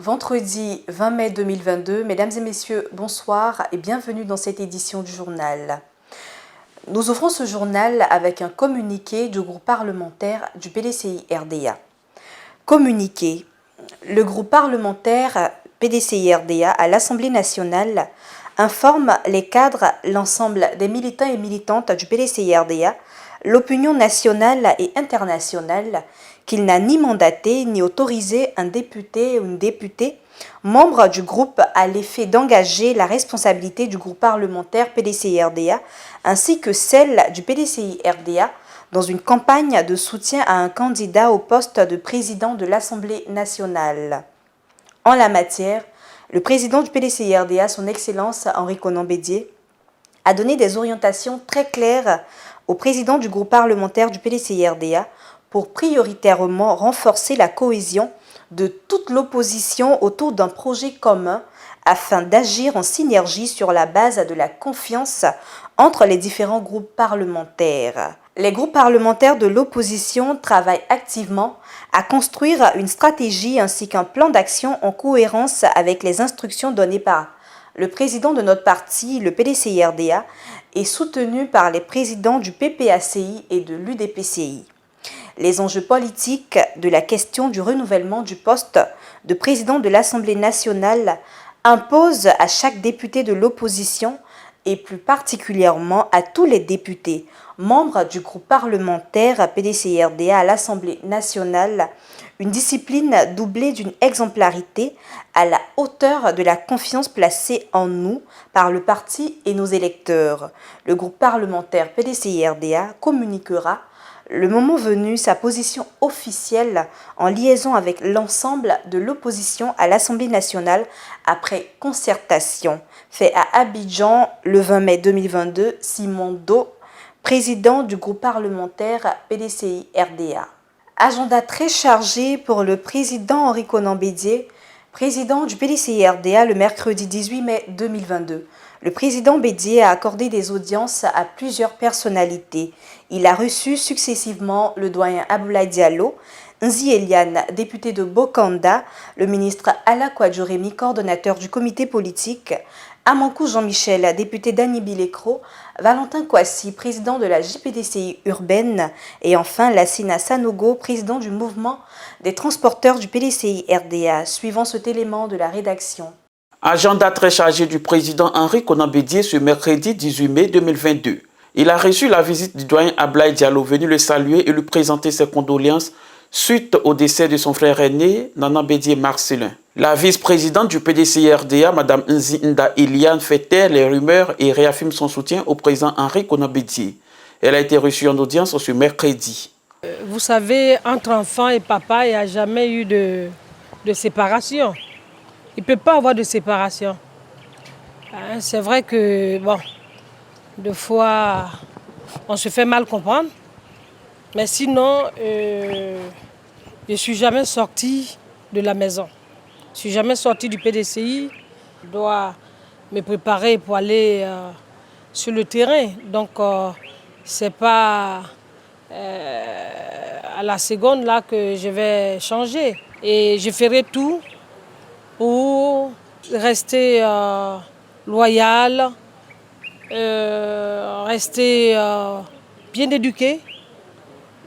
Vendredi 20 mai 2022, mesdames et messieurs, bonsoir et bienvenue dans cette édition du journal. Nous ouvrons ce journal avec un communiqué du groupe parlementaire du PDCI-RDA. Communiqué. Le groupe parlementaire PDCI-RDA à l'Assemblée nationale informe les cadres, l'ensemble des militants et militantes du PDCI-RDA, l'opinion nationale et internationale qu'il n'a ni mandaté ni autorisé un député ou une députée membre du groupe à l'effet d'engager la responsabilité du groupe parlementaire PDCI-RDA ainsi que celle du PDCI-RDA dans une campagne de soutien à un candidat au poste de président de l'Assemblée nationale. En la matière, le président du PDCI-RDA, son Excellence Henri Konan Bédié, a donné des orientations très claires au président du groupe parlementaire du PDCI-RDA pour prioritairement renforcer la cohésion de toute l'opposition autour d'un projet commun afin d'agir en synergie sur la base de la confiance entre les différents groupes parlementaires. Les groupes parlementaires de l'opposition travaillent activement à construire une stratégie ainsi qu'un plan d'action en cohérence avec les instructions données par le président de notre parti, le PDCI-RDA, et soutenu par les présidents du PPACI et de l'UDPCI. Les enjeux politiques de la question du renouvellement du poste de président de l'Assemblée nationale imposent à chaque député de l'opposition et plus particulièrement à tous les députés membres du groupe parlementaire PDCI-RDA à l'Assemblée nationale une discipline doublée d'une exemplarité à la hauteur de la confiance placée en nous par le parti et nos électeurs. Le groupe parlementaire PDCI-RDA communiquera le moment venu sa position officielle en liaison avec l'ensemble de l'opposition à l'Assemblée nationale après concertation. Fait à Abidjan le 20 mai 2022, Simon Do, président du groupe parlementaire PDCI-RDA. Agenda très chargé pour le président Henri Konan Bédié, président du PDCI-RDA le mercredi 18 mai 2022. Le président Bédié a accordé des audiences à plusieurs personnalités. Il a reçu successivement le doyen Aboulaye Diallo, Nzi Eliane, député de Bokanda, le ministre Alla Kwadjoremi, coordonnateur du comité politique, Amankou Jean-Michel, député d'Anibi Lekro, Valentin Kwasi, président de la JPDCI urbaine, et enfin Lassina Sanogo, président du mouvement des transporteurs du PDCI-RDA, suivant cet élément de la rédaction. Agenda très chargé du président Henri Konan Bédié ce mercredi 18 mai 2022. Il a reçu la visite du doyen Aboulaye Diallo, venu le saluer et lui présenter ses condoléances suite au décès de son frère aîné, Nana Bédié Marcelin. La vice-présidente du PDCI-RDA, Mme Nzi Eliane, fait taire les rumeurs et réaffirme son soutien au président Henri Konan Bédié. Elle a été reçue en audience ce mercredi. Vous savez, entre enfant et papa, il n'y a jamais eu de séparation. Il ne peut pas avoir de séparation. C'est vrai que, bon, des fois, on se fait mal comprendre. Mais sinon, je ne suis jamais sortie de la maison. Je ne suis jamais sortie du PDCI. Je dois me préparer pour aller sur le terrain. Donc, ce n'est pas à la seconde là que je vais changer. Et je ferai tout pour rester loyal, rester bien éduqué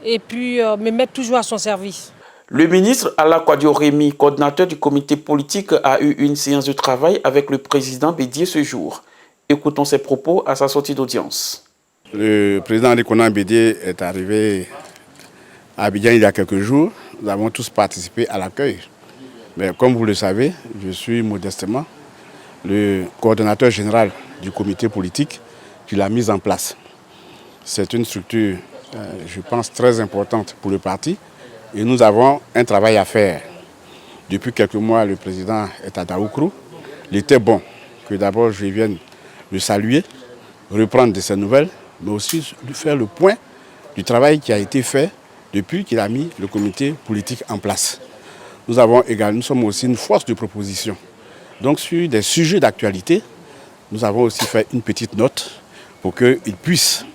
et puis me mettre toujours à son service. Le ministre Alla Kwadjoremi, coordinateur du comité politique, a eu une séance de travail avec le président Bédié ce jour. Écoutons ses propos à sa sortie d'audience. Le président Henri Konan Bédié est arrivé à Abidjan il y a quelques jours. Nous avons tous participé à l'accueil. Mais comme vous le savez, je suis modestement le coordonnateur général du comité politique qui l'a mise en place. C'est une structure, je pense, très importante pour le parti et nous avons un travail à faire. Depuis quelques mois, le président est à Daoukrou. Il était bon que d'abord je vienne le saluer, reprendre de ses nouvelles, mais aussi lui faire le point du travail qui a été fait depuis qu'il a mis le comité politique en place. Nous sommes aussi une force de proposition. Donc sur des sujets d'actualité, nous avons aussi fait une petite note pour qu'ils puissent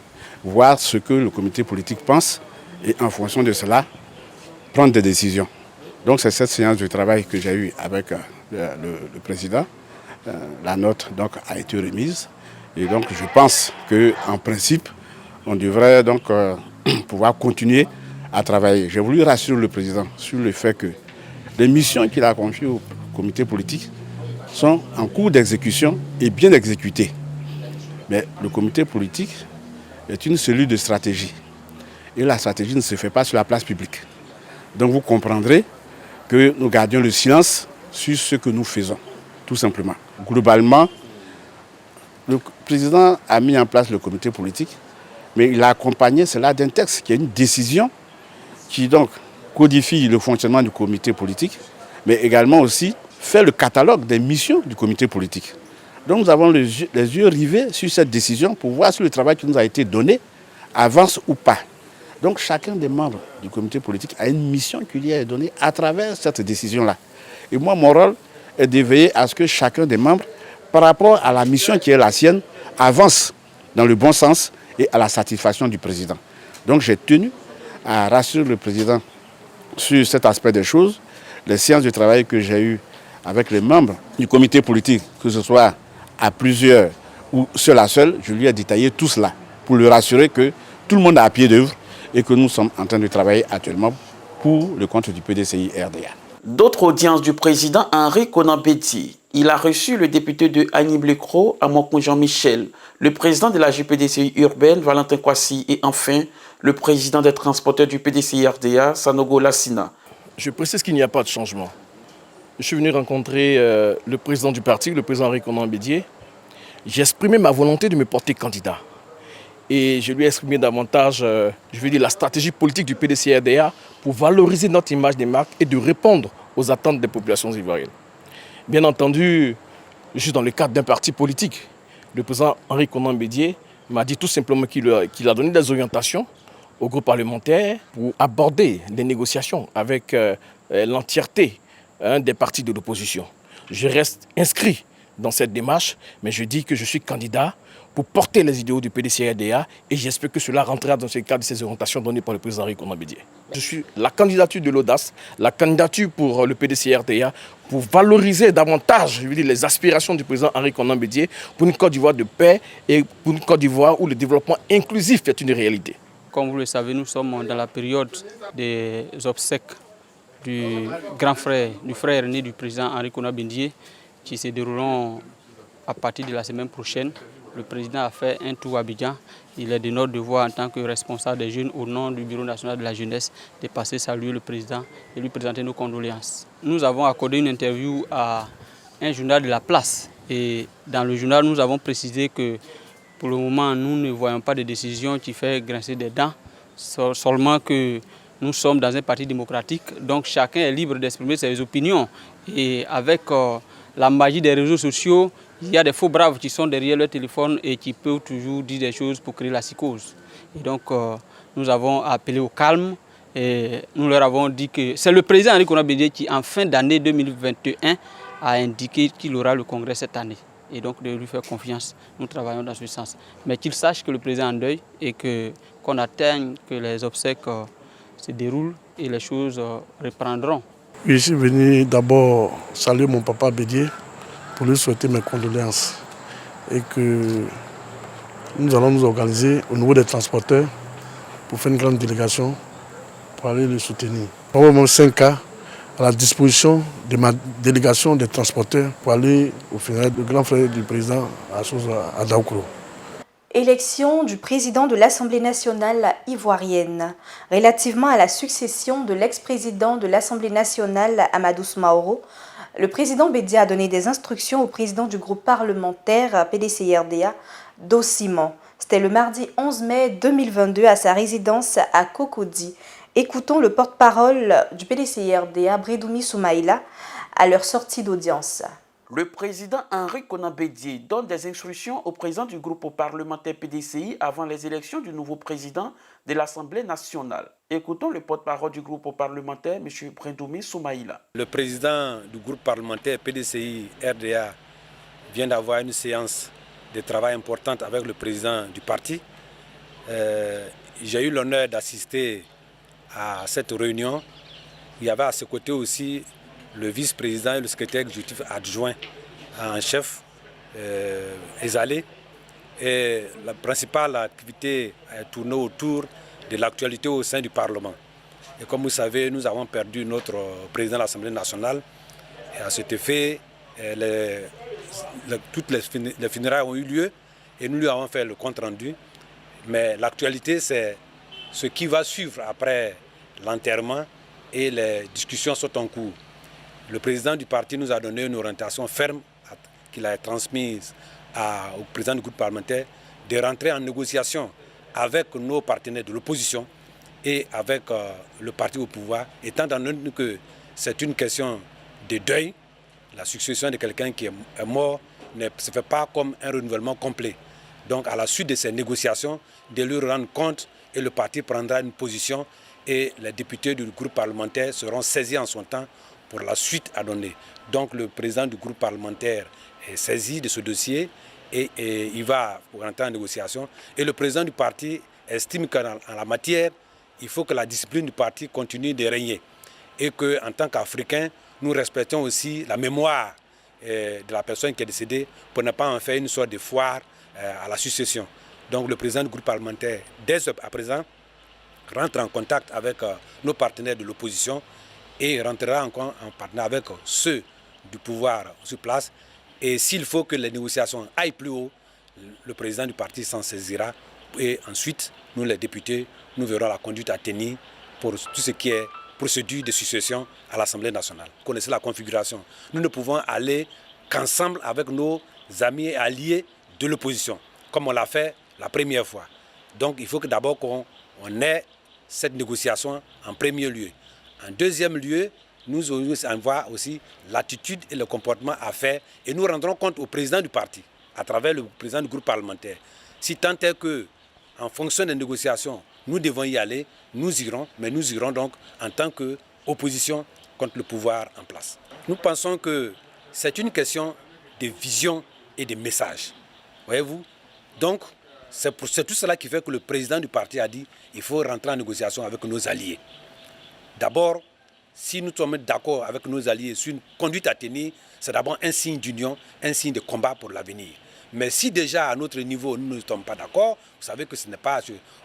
voir ce que le comité politique pense et en fonction de cela, prendre des décisions. Donc c'est cette séance de travail que j'ai eue avec le président. La note donc, a été remise. Et donc je pense qu'en principe, on devrait donc pouvoir continuer à travailler. J'ai voulu rassurer le président sur le fait que les missions qu'il a confiées au comité politique sont en cours d'exécution et bien exécutées. Mais le comité politique est une cellule de stratégie. Et la stratégie ne se fait pas sur la place publique. Donc vous comprendrez que nous gardions le silence sur ce que nous faisons, tout simplement. Globalement, le président a mis en place le comité politique, mais il a accompagné cela d'un texte qui est une décision qui donc codifie le fonctionnement du comité politique, mais également aussi fait le catalogue des missions du comité politique. Donc nous avons les yeux rivés sur cette décision pour voir si le travail qui nous a été donné avance ou pas. Donc chacun des membres du comité politique a une mission qui lui est donnée à travers cette décision-là. Et moi, mon rôle est de veiller à ce que chacun des membres, par rapport à la mission qui est la sienne, avance dans le bon sens et à la satisfaction du président. Donc j'ai tenu à rassurer le président sur cet aspect des choses. Les séances de travail que j'ai eues avec les membres du comité politique, que ce soit à plusieurs ou seul à seul, je lui ai détaillé tout cela pour le rassurer que tout le monde est à pied d'œuvre et que nous sommes en train de travailler actuellement pour le compte du PDCI RDA. D'autres audiences du président Henri Konan Bédié. Il a reçu le député de Agny-Blécro, Amonkon Jean-Michel, le président de la GPDCI urbaine, Valentin Kwasi, et enfin le président des transporteurs du PDCI RDA, Sanogo Lassina. Je précise qu'il n'y a pas de changement. Je suis venu rencontrer le président du parti, le président Henri Konan Bédié. J'ai exprimé ma volonté de me porter candidat. Et je lui ai exprimé davantage, la stratégie politique du PDCI-RDA pour valoriser notre image des marques et de répondre aux attentes des populations ivoiriennes. Bien entendu, je suis dans le cadre d'un parti politique. Le président Henri Konan Bédié m'a dit tout simplement qu'il a donné des orientations au groupe parlementaire pour aborder des négociations avec l'entièreté des partis de l'opposition. Je reste inscrit dans cette démarche, mais je dis que je suis candidat pour porter les idéaux du PDCI-RDA et j'espère que cela rentrera dans le cadre de ces orientations données par le président Henri Konan Bédié. Je suis la candidature de l'audace, la candidature pour le PDCI-RDA pour valoriser davantage les aspirations du président Henri Konan Bédié pour une Côte d'Ivoire de paix et pour une Côte d'Ivoire où le développement inclusif est une réalité. Comme vous le savez, nous sommes dans la période des obsèques du grand frère, du frère aîné du président Henri Konan Bédié qui se dérouleront à partir de la semaine prochaine. Le président a fait un tour à Abidjan. Il est de notre devoir en tant que responsable des jeunes au nom du Bureau national de la jeunesse de passer saluer le président et lui présenter nos condoléances. Nous avons accordé une interview à un journal de la place et dans le journal nous avons précisé que pour le moment nous ne voyons pas de décision qui fait grincer des dents, seulement que nous sommes dans un parti démocratique, donc chacun est libre d'exprimer ses opinions et avec la magie des réseaux sociaux, il y a des faux braves qui sont derrière leur téléphone et qui peuvent toujours dire des choses pour créer la psychose. Et donc, nous avons appelé au calme et nous leur avons dit que c'est le président Henri Konan Bédié qui, en fin d'année 2021, a indiqué qu'il aura le congrès cette année. Et donc, de lui faire confiance, nous travaillons dans ce sens. Mais qu'il sache que le président est en deuil et qu'on atteigne que les obsèques se déroulent et les choses reprendront. Je suis venu d'abord saluer mon papa Bédié pour lui souhaiter mes condoléances et que nous allons nous organiser au niveau des transporteurs pour faire une grande délégation pour aller le soutenir. Probablement 5 cas à la disposition de ma délégation des transporteurs pour aller au funérailles du grand frère du président à Daoukro. Élection du président de l'Assemblée nationale ivoirienne. Relativement à la succession de l'ex-président de l'Assemblée nationale Amadou Soumaoro, le président Bédié a donné des instructions au président du groupe parlementaire PDCI-RDA, Dossimon. C'était le mardi 11 mai 2022 à sa résidence à Cocody. Écoutons le porte-parole du PDCI-RDA, Brédoumi Soumaïla, à leur sortie d'audience. Le président Henri Konan Bédié donne des instructions au président du groupe parlementaire PDCI avant les élections du nouveau président de l'Assemblée nationale. Écoutons le porte-parole du groupe parlementaire, M. Brédoumi Soumaïla. Le président du groupe parlementaire PDCI-RDA vient d'avoir une séance de travail importante avec le président du parti. J'ai eu l'honneur d'assister à cette réunion Il y avait à ses côtés aussi le vice-président et le secrétaire exécutif adjoint en chef, Ezalé. Et la principale activité tournait autour de l'actualité au sein du Parlement. Et comme vous savez, nous avons perdu notre président de l'Assemblée nationale. Et à cet effet, toutes les funérailles ont eu lieu et nous lui avons fait le compte rendu. Mais l'actualité, c'est ce qui va suivre après l'enterrement et les discussions sont en cours. Le président du parti nous a donné une orientation ferme qu'il a transmise au président du groupe parlementaire de rentrer en négociation avec nos partenaires de l'opposition et avec le parti au pouvoir, étant donné que c'est une question de deuil. La succession de quelqu'un qui est mort ne se fait pas comme un renouvellement complet. Donc à la suite de ces négociations, de lui rendre compte et le parti prendra une position et les députés du groupe parlementaire seront saisis en son temps pour la suite à donner. Donc le président du groupe parlementaire est saisi de ce dossier et il va rentrer en négociation. Et le président du parti estime qu'en la matière, il faut que la discipline du parti continue de régner. Et qu'en tant qu'Africains, nous respectons aussi la mémoire de la personne qui est décédée pour ne pas en faire une sorte de foire à la succession. Donc le président du groupe parlementaire, dès à présent, rentre en contact avec nos partenaires de l'opposition et rentrera encore en partenariat avec ceux du pouvoir sur place. Et s'il faut que les négociations aillent plus haut, le président du parti s'en saisira. Et ensuite, nous les députés, nous verrons la conduite à tenir pour tout ce qui est procédure de succession à l'Assemblée nationale. Vous connaissez la configuration. Nous ne pouvons aller qu'ensemble avec nos amis et alliés de l'opposition, comme on l'a fait la première fois. Donc il faut que d'abord qu'on ait cette négociation en premier lieu. En deuxième lieu, nous envoie aussi l'attitude et le comportement à faire et nous rendrons compte au président du parti, à travers le président du groupe parlementaire. Si tant est que, en fonction des négociations, nous devons y aller, nous irons, mais nous irons donc en tant qu'opposition contre le pouvoir en place. Nous pensons que c'est une question de vision et de message. Voyez-vous? Donc, c'est tout cela qui fait que le président du parti a dit qu'il faut rentrer en négociation avec nos alliés. D'abord, si nous sommes d'accord avec nos alliés sur une conduite à tenir, c'est d'abord un signe d'union, un signe de combat pour l'avenir. Mais si déjà à notre niveau nous ne sommes pas d'accord, vous savez que ce n'est pas...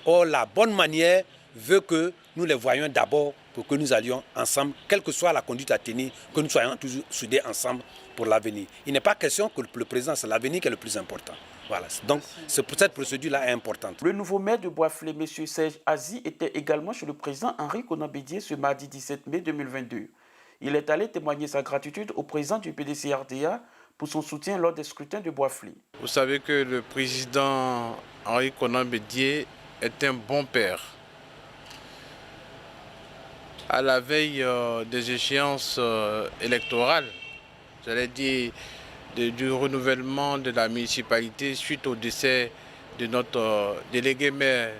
Or, la bonne manière veut que nous les voyions d'abord pour que nous allions ensemble, quelle que soit la conduite à tenir, que nous soyons toujours soudés ensemble pour l'avenir. Il n'est pas question que le président, c'est l'avenir qui est le plus important. Voilà. Donc, cette procédure-là est importante. Le nouveau maire de Boisflé, M. Serge Azi, était également chez le président Henri Konan Bédié ce mardi 17 mai 2022. Il est allé témoigner sa gratitude au président du PDC-RDA pour son soutien lors des scrutins de Boisflé. Vous savez que le président Henri Konan Bédié est un bon père. À la veille des échéances électorales, j'allais dire du renouvellement de la municipalité suite au décès de notre délégué maire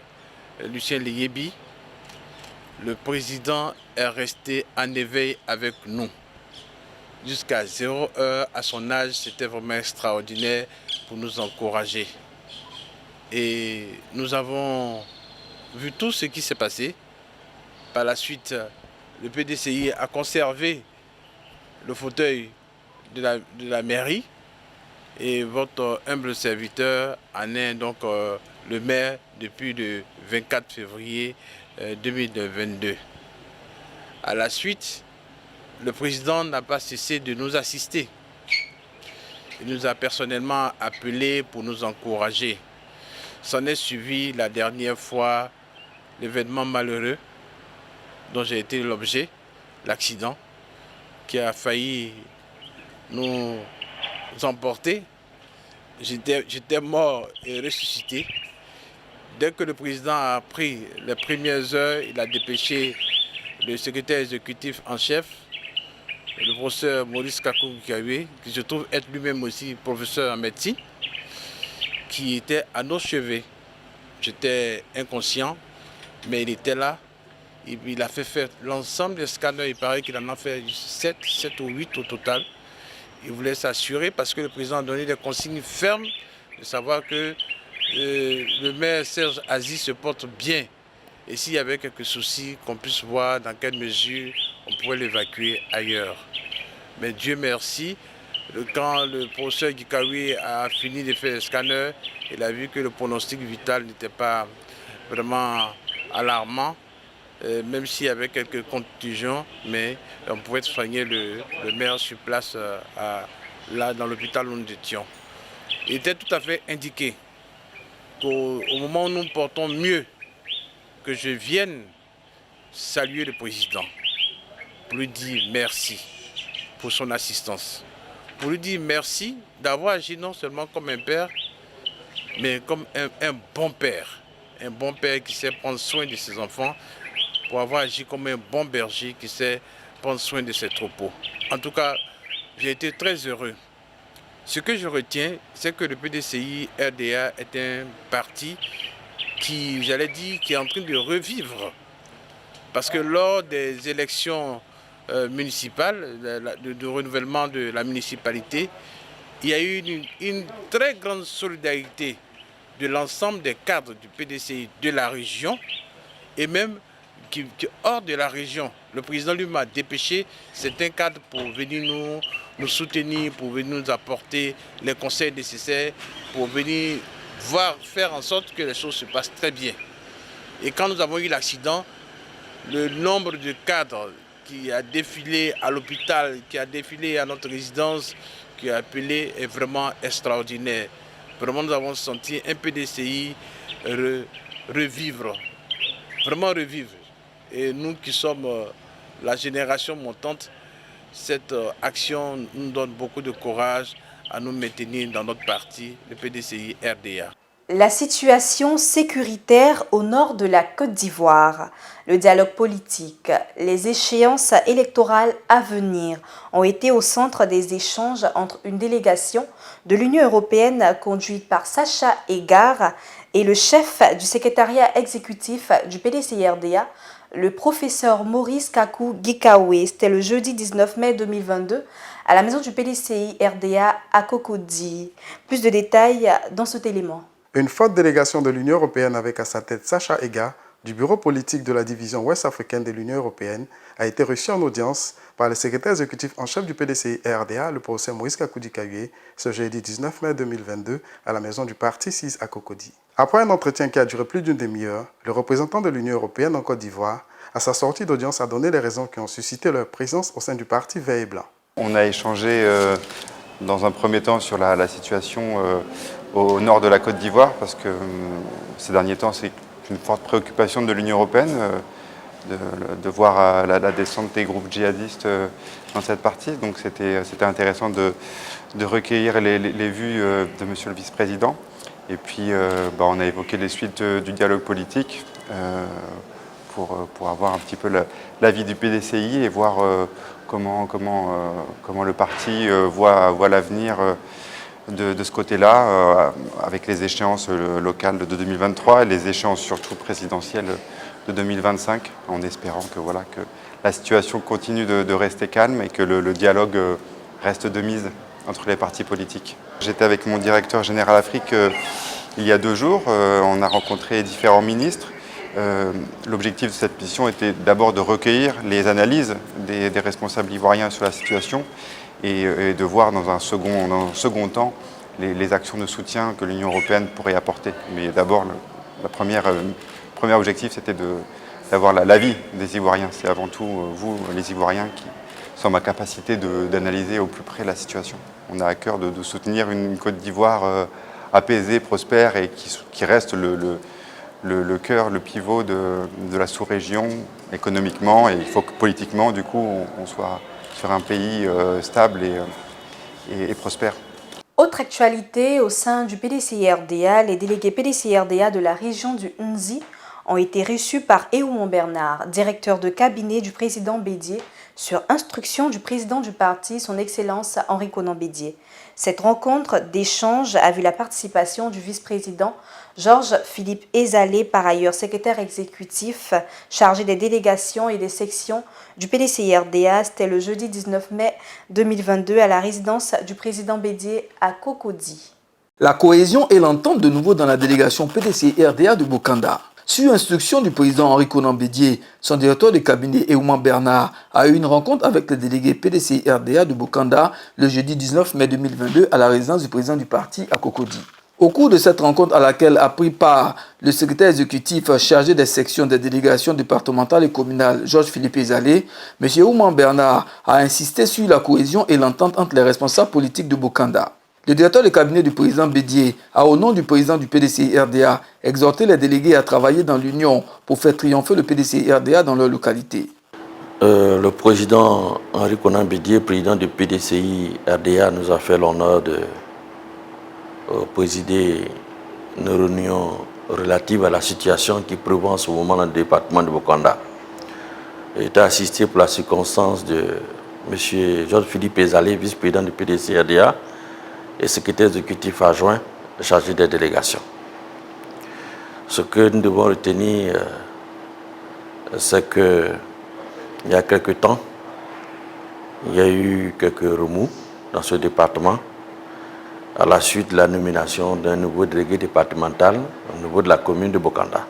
Lucien Liébi, le président est resté en éveil avec nous. Jusqu'à 0 heure à son âge, c'était vraiment extraordinaire pour nous encourager. Et nous avons vu tout ce qui s'est passé. Par la suite, le PDCI a conservé le fauteuil de la mairie et votre humble serviteur en est donc le maire depuis le 24 février 2022. À la suite, le président n'a pas cessé de nous assister. Il nous a personnellement appelés pour nous encourager. S'en est suivi la dernière fois l'événement malheureux dont j'ai été l'objet, l'accident qui a failli nous emporter. J'étais mort et ressuscité. Dès que le président a pris les premières heures, il a dépêché le secrétaire exécutif en chef, le professeur Maurice Kakou-Gikawé, qui se trouve être lui-même aussi professeur en médecine, qui était à nos cheveux. J'étais inconscient, mais il était là. Et il a fait faire l'ensemble des scanners. Il paraît qu'il en a fait 7 ou 8 au total. Il voulait s'assurer, parce que le président a donné des consignes fermes, de savoir que le maire Serge Azi se porte bien. Et s'il y avait quelques soucis, qu'on puisse voir dans quelle mesure on pouvait l'évacuer ailleurs. Mais Dieu merci, quand le professeur Gikawi a fini de faire le scanner, il a vu que le pronostic vital n'était pas vraiment alarmant, même s'il y avait quelques contusions, mais on pouvait soigner le maire sur place là dans l'hôpital où nous étions. Il était tout à fait indiqué qu'au moment où nous portons mieux, que je vienne saluer le président pour lui dire merci pour son assistance, pour lui dire merci d'avoir agi non seulement comme un père, mais comme un bon père qui sait prendre soin de ses enfants, pour avoir agi comme un bon berger qui sait prendre soin de ses troupeaux. En tout cas, j'ai été très heureux. Ce que je retiens, c'est que le PDCI RDA est un parti qui, j'allais dire, qui est en train de revivre. Parce que lors des élections municipales, de renouvellement de la municipalité, il y a eu une très grande solidarité de l'ensemble des cadres du PDCI de la région et même qui hors de la région. Le président lui m'a dépêché certains cadres pour venir nous soutenir, pour venir nous apporter les conseils nécessaires, pour venir faire en sorte que les choses se passent très bien. Et quand nous avons eu l'accident, le nombre de cadres qui a défilé à l'hôpital, qui a défilé à notre résidence, qui a appelé est vraiment extraordinaire. Vraiment, nous avons senti un PDCI revivre, vraiment revivre. Et nous qui sommes la génération montante, cette action nous donne beaucoup de courage à nous maintenir dans notre parti, le PDCI RDA. La situation sécuritaire au nord de la Côte d'Ivoire, le dialogue politique, les échéances électorales à venir ont été au centre des échanges entre une délégation de l'Union européenne conduite par Sacha Eggar et le chef du secrétariat exécutif du PDCI-RDA, le professeur Maurice Kakou Gikawe. C'était le jeudi 19 mai 2022 à la maison du PDCI-RDA à Cocody. Plus de détails dans cet élément. Une forte délégation de l'Union européenne avec à sa tête Sacha Eggar du bureau politique de la division ouest-africaine de l'Union européenne a été reçue en audience par le secrétaire exécutif en chef du PDCI-RDA, le professeur Maurice Kakou Gikawe, ce jeudi 19 mai 2022 à la maison du parti 6 à Cocody. Après un entretien qui a duré plus d'une demi-heure, le représentant de l'Union européenne en Côte d'Ivoire, à sa sortie d'audience, a donné les raisons qui ont suscité leur présence au sein du parti Vert et Blanc. On a échangé dans un premier temps sur la situation au nord de la Côte d'Ivoire, parce que ces derniers temps, c'est une forte préoccupation de l'Union européenne de voir la descente des groupes djihadistes dans cette partie. Donc c'était intéressant de recueillir les vues de monsieur le vice-président. Et puis on a évoqué les suites du dialogue politique pour avoir un petit peu l'avis du PDCI et voir comment le parti voit l'avenir de ce côté-là, avec les échéances locales de 2023 et les échéances surtout présidentielles de 2025, en espérant que la situation continue de rester calme et que le dialogue reste de mise entre les partis politiques. J'étais avec mon directeur général Afrique il y a 2 jours, on a rencontré différents ministres. L'objectif de cette mission était d'abord de recueillir les analyses des responsables ivoiriens sur la situation et de voir dans un second temps les actions de soutien que l'Union européenne pourrait apporter. Mais d'abord, le premier objectif, c'était d'avoir l'avis des Ivoiriens. C'est avant tout vous, les Ivoiriens, qui sont en capacité d'analyser au plus près la situation. On a à cœur de soutenir une Côte d'Ivoire apaisée, prospère et qui reste le cœur, le pivot de la sous-région économiquement. Et il faut que politiquement, du coup, on soit sur un pays stable et prospère. Autre actualité, au sein du PDCI-RDA, les délégués PDCI-RDA de la région du Nzi ont été reçus par Eoumon Bernard, directeur de cabinet du président Bédié, sur instruction du président du parti, son Excellence Henri Konan Bédié. Cette rencontre d'échange a vu la participation du vice-président Georges-Philippe Ezalé, par ailleurs secrétaire exécutif chargé des délégations et des sections du PDCI-RDA. C'était le jeudi 19 mai 2022 à la résidence du président Bédié à Cocody. La cohésion et l'entente de nouveau dans la délégation PDCI-RDA de Bokanda. Sur instruction du président Henri Konan Bédié, son directeur de cabinet Eouman Bernard a eu une rencontre avec les délégués PDCI-RDA de Bokanda le jeudi 19 mai 2022 à la résidence du président du parti à Cocody. Au cours de cette rencontre à laquelle a pris part le secrétaire exécutif chargé des sections des délégations départementales et communales, Georges-Philippe Ezalé, M. Eouman Bernard a insisté sur la cohésion et l'entente entre les responsables politiques de Bokanda. Le directeur de cabinet du président Bédié a, au nom du président du PDCI-RDA, exhorté les délégués à travailler dans l'union pour faire triompher le PDCI-RDA dans leur localité. Le président Henri Konan Bédié, président du PDCI-RDA, nous a fait l'honneur de présider une réunion relative à la situation qui prévaut en ce moment dans le département de Bokanda. Il était assisté pour la circonstance de M. Georges-Philippe Ezalé, vice-président du PDCI-RDA, et secrétaire exécutif adjoint chargé des délégations. Ce que nous devons retenir, c'est qu'il y a quelque temps, il y a eu quelques remous dans ce département à la suite de la nomination d'un nouveau délégué départemental au niveau de la commune de Bokanda.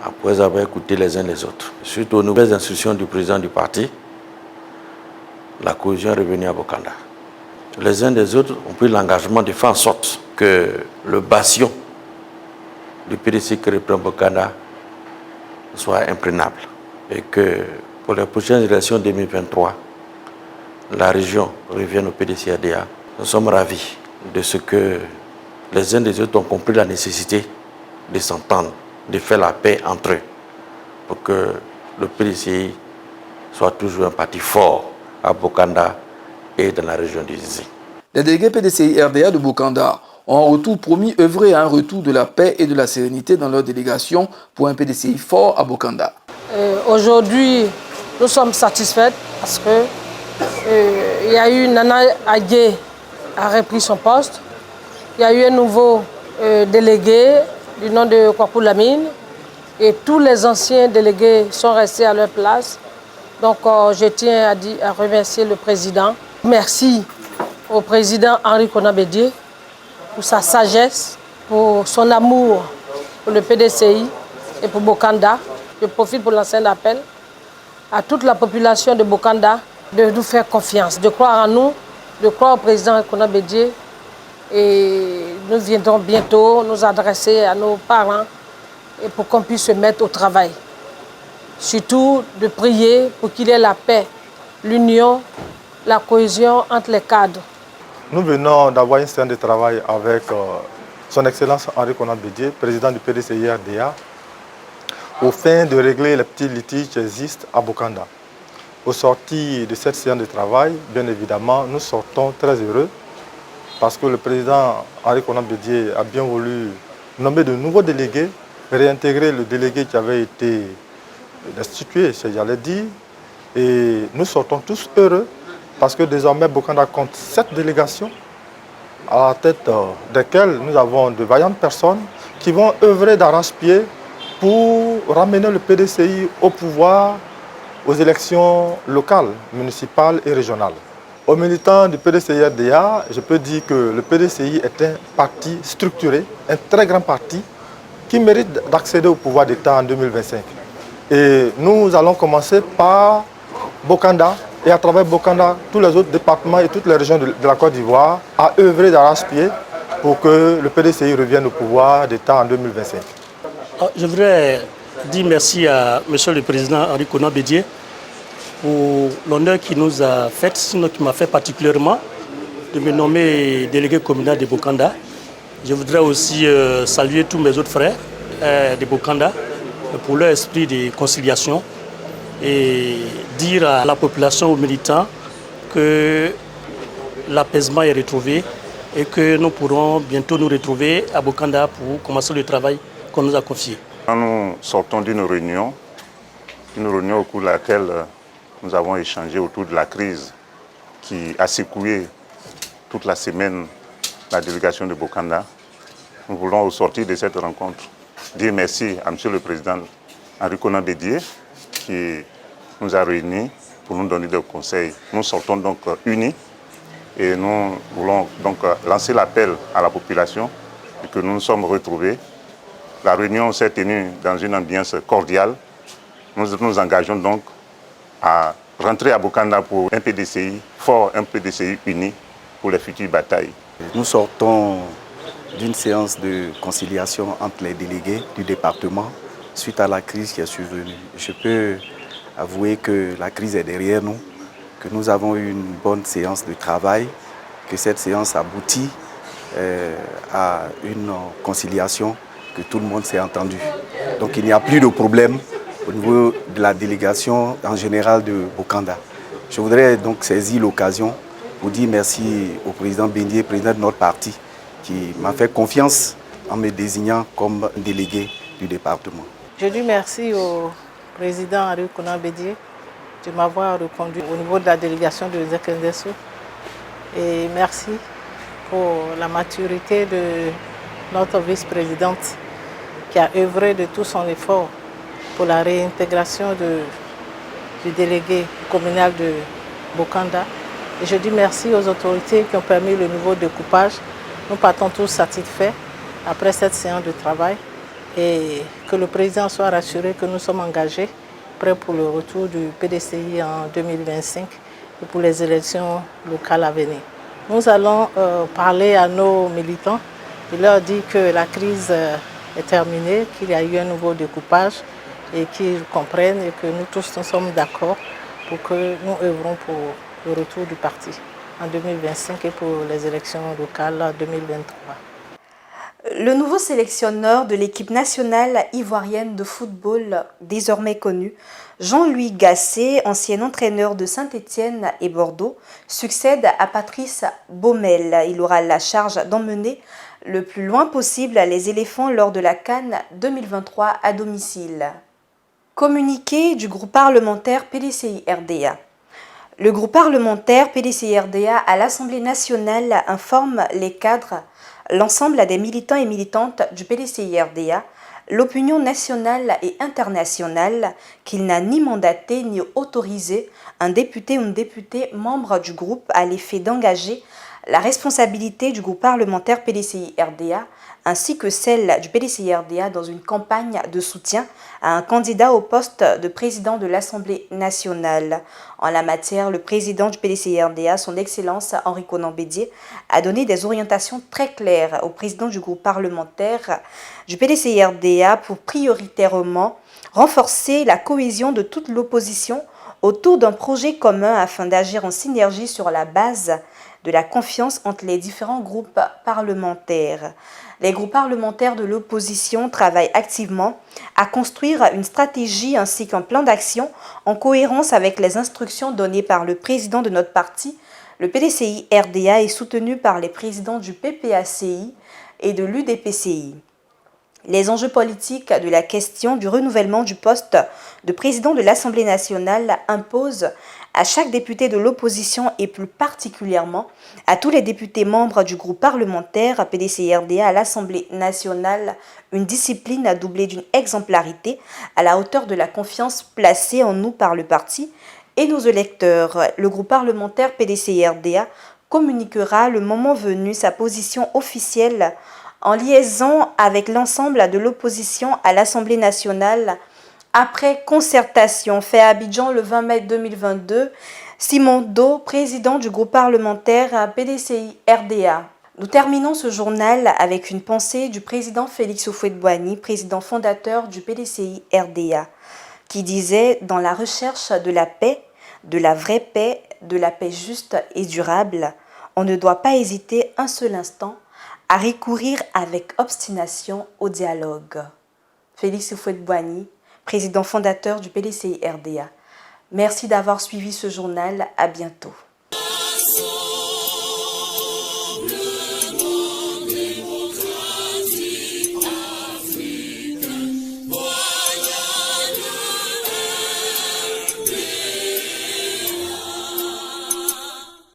Après avoir écouté les uns les autres, suite aux nouvelles instructions du président du parti, la cohésion est revenue à Bokanda. Les uns des autres ont pris l'engagement de faire en sorte que le bastion du PDC qui reprend Bokanda soit imprenable et que pour les prochaines élections 2023, la région revienne au PDCI-RDA. Nous sommes ravis de ce que les uns des autres ont compris la nécessité de s'entendre, de faire la paix entre eux pour que le PDCI soit toujours un parti fort à Bokanda et dans la région du Zizi. Les délégués PDCI-RDA de Bokanda ont en retour promis œuvrer à un retour de la paix et de la sérénité dans leur délégation pour un PDCI fort à Bokanda. Aujourd'hui, nous sommes satisfaits parce que il y a eu Nana Adjé a repris son poste. Il y a eu un nouveau délégué du nom de Kwaku Lamine et tous les anciens délégués sont restés à leur place. Donc je tiens à remercier le président. Merci au président Henri Konan Bédié pour sa sagesse, pour son amour pour le PDCI et pour Bokanda. Je profite pour lancer un appel à toute la population de Bokanda de nous faire confiance, de croire en nous, de croire au président Konan Bédié. Et nous viendrons bientôt nous adresser à nos parents et pour qu'on puisse se mettre au travail. Surtout de prier pour qu'il y ait la paix, l'union, la cohésion entre les cadres. Nous venons d'avoir une séance de travail avec son Excellence Henri Konan Bédié, président du PDCI-RDA, au fin de régler les petits litiges qui existent à Bokanda. Au sorti de cette séance de travail, bien évidemment, nous sortons très heureux parce que le président Henri Konan Bédié a bien voulu nommer de nouveaux délégués, réintégrer le délégué qui avait été destitué, j'allais dire. Et nous sortons tous heureux parce que désormais Bokanda compte 7 délégations à la tête desquelles nous avons de vaillantes personnes qui vont œuvrer d'arrache-pied pour ramener le PDCI au pouvoir aux élections locales, municipales et régionales. Aux militants du PDCI-RDA, je peux dire que le PDCI est un parti structuré, un très grand parti qui mérite d'accéder au pouvoir d'État en 2025. Et nous allons commencer par Bokanda et à travers Bokanda, tous les autres départements et toutes les régions de la Côte d'Ivoire à œuvrer d'arrache-pied pour que le PDCI revienne au pouvoir d'État en 2025. Je voudrais dire merci à M. le Président Henri Konan Bédié pour l'honneur qu'il nous a fait, sinon qui m'a fait particulièrement, de me nommer délégué communal de Bokanda. Je voudrais aussi saluer tous mes autres frères de Bokanda pour leur esprit de conciliation et dire à la population, aux militants, que l'apaisement est retrouvé et que nous pourrons bientôt nous retrouver à Bokanda pour commencer le travail qu'on nous a confié. Nous sortons d'une réunion au cours de laquelle nous avons échangé autour de la crise qui a secoué toute la semaine la délégation de Bokanda. Nous voulons, au sortir de cette rencontre, dire merci à M. le Président Henri Konan Bédié qui nous a réunis pour nous donner des conseils. Nous sortons donc unis et nous voulons donc lancer l'appel à la population et que nous nous sommes retrouvés La réunion s'est tenue dans une ambiance cordiale. Nous nous engageons donc à rentrer à Bokanda pour un PDCI fort, un PDCI uni pour les futures batailles. Nous sortons d'une séance de conciliation entre les délégués du département suite à la crise qui est survenue. Je peux avouer que la crise est derrière nous, que nous avons eu une bonne séance de travail, que cette séance aboutit à une conciliation, que tout le monde s'est entendu. Donc il n'y a plus de problème au niveau de la délégation en général de Bokanda. Je voudrais donc saisir l'occasion pour dire merci au président Bendié, président de notre parti, qui m'a fait confiance en me désignant comme délégué du département. Je dis merci au président Henri Konan Bédié de m'avoir reconduit au niveau de la délégation de Zekendesso. Et merci pour la maturité de notre vice-présidente qui a œuvré de tout son effort pour la réintégration du délégué communal de Bokanda. Et je dis merci aux autorités qui ont permis le nouveau découpage. Nous partons tous satisfaits après cette séance de travail et que le président soit rassuré que nous sommes engagés, prêts pour le retour du PDCI en 2025 et pour les élections locales à venir. Nous allons parler à nos militants et leur dire que la crise est terminée, qu'il y a eu un nouveau découpage et qu'ils comprennent et que nous tous nous sommes d'accord pour que nous œuvrons pour le retour du parti en 2025 et pour les élections locales en 2023. Le nouveau sélectionneur de l'équipe nationale ivoirienne de football, désormais connu, Jean-Louis Gasset, ancien entraîneur de Saint-Étienne et Bordeaux, succède à Patrice Baumel. Il aura la charge d'emmener le plus loin possible les éléphants lors de la CAN 2023 à domicile. Communiqué du groupe parlementaire PDCI-RDA. Le groupe parlementaire PDCI-RDA à l'Assemblée nationale informe les cadres, l'ensemble des militants et militantes du PDCI-RDA, l'opinion nationale et internationale qu'il n'a ni mandaté ni autorisé un député ou une députée membre du groupe à l'effet d'engager la responsabilité du groupe parlementaire PDCI-RDA ainsi que celle du PDCI-RDA dans une campagne de soutien à un candidat au poste de président de l'Assemblée nationale. En la matière, le président du PDCI-RDA, son Excellence Henri Konan Bédié, a donné des orientations très claires au président du groupe parlementaire du PDCI-RDA pour prioritairement renforcer la cohésion de toute l'opposition autour d'un projet commun afin d'agir en synergie sur la base de la confiance entre les différents groupes parlementaires. Les groupes parlementaires de l'opposition travaillent activement à construire une stratégie ainsi qu'un plan d'action en cohérence avec les instructions données par le président de notre parti. Le PDCI-RDA est soutenu par les présidents du PPACI et de l'UDPCI. Les enjeux politiques de la question du renouvellement du poste de président de l'Assemblée nationale imposent à chaque député de l'opposition et plus particulièrement à tous les députés membres du groupe parlementaire PDCI-RDA à l'Assemblée nationale une discipline doublée d'une exemplarité à la hauteur de la confiance placée en nous par le parti et nos électeurs. Le groupe parlementaire PDCI-RDA communiquera le moment venu sa position officielle en liaison avec l'ensemble de l'opposition à l'Assemblée nationale après concertation fait à Abidjan le 20 mai 2022. Simon Do, président du groupe parlementaire PDCI-RDA. Nous terminons ce journal avec une pensée du président Félix Houphouët-Boigny, président fondateur du PDCI-RDA, qui disait « Dans la recherche de la paix, de la vraie paix, de la paix juste et durable, on ne doit pas hésiter un seul instant à recourir avec obstination au dialogue. » Félix Houphouët-Boigny, président fondateur du PDCI-RDA. Merci d'avoir suivi ce journal. À bientôt.